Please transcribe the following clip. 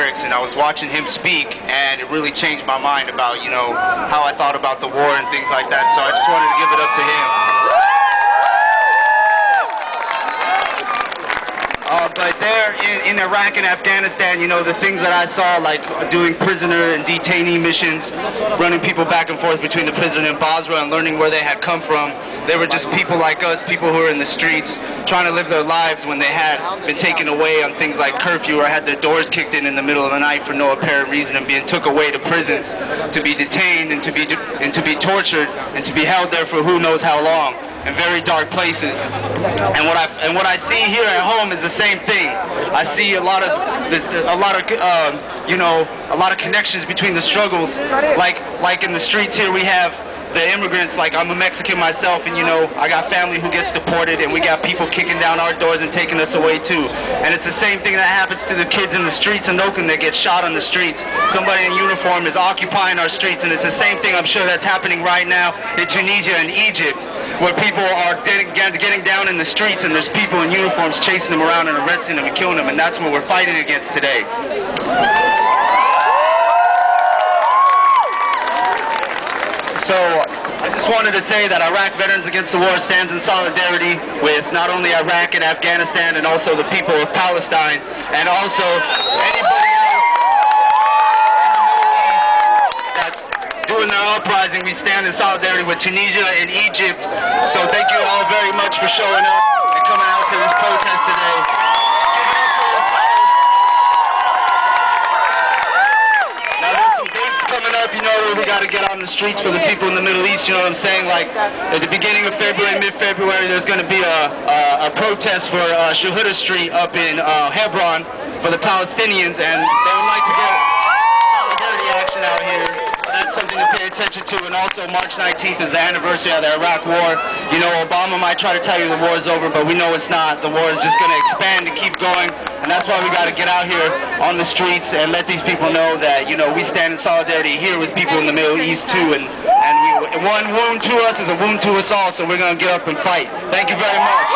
barracks, and I was watching him speak, and it really changed my mind about, you know, how I thought about the war and things like that. So I just wanted to give it up to him. But there in Iraq and Afghanistan, you know, the things that I saw, like doing prisoner and detainee missions, running people back and forth between the prison and Basra and learning where they had come from, they were just people like us, people who were in the streets trying to live their lives when they had been taken away on things like curfew or had their doors kicked in the middle of the night for no apparent reason, and being took away to prisons to be detained and to be tortured and to be held there for who knows how long in very dark places. And what I see here at home is the same thing. I see a lot of connections between the struggles. Like in the streets here, we have the immigrants. Like, I'm a Mexican myself, and you know, I got family who gets deported, and we got people kicking down our doors and taking us away too. And it's the same thing that happens to the kids in the streets in Oakland that get shot on the streets. Somebody in uniform is occupying our streets, and it's the same thing I'm sure that's happening right now in Tunisia and Egypt, where people are getting down in the streets and there's people in uniforms chasing them around and arresting them and killing them, and that's what we're fighting against today. So I just wanted to say that Iraq Veterans Against the War stands in solidarity with not only Iraq and Afghanistan and also the people of Palestine, and also anybody else in the Middle East that's doing their uprising. We stand in solidarity with Tunisia and Egypt. So thank you all very much for showing up and coming out to this protest today. Give it up for yourselves. Now there's some dates coming up, you know, where we got to get on the streets for the people in the Middle East, you know what I'm saying? Like at the beginning of February, mid-February, there's going to be a protest for Shahuda Street up in Hebron for the Palestinians, and they would like to get solidarity action out here. That's something to pay attention to. And also March 19th is the anniversary of the Iraq War. You know, Obama might try to tell you the war is over, but we know it's not. The war is just going to expand and keep going, and that's why we got to get out here on the streets and let these people know that, you know, we stand in solidarity here with people in the Middle East too, and one wound to us is a wound to us all, so we're going to get up and fight. Thank you very much.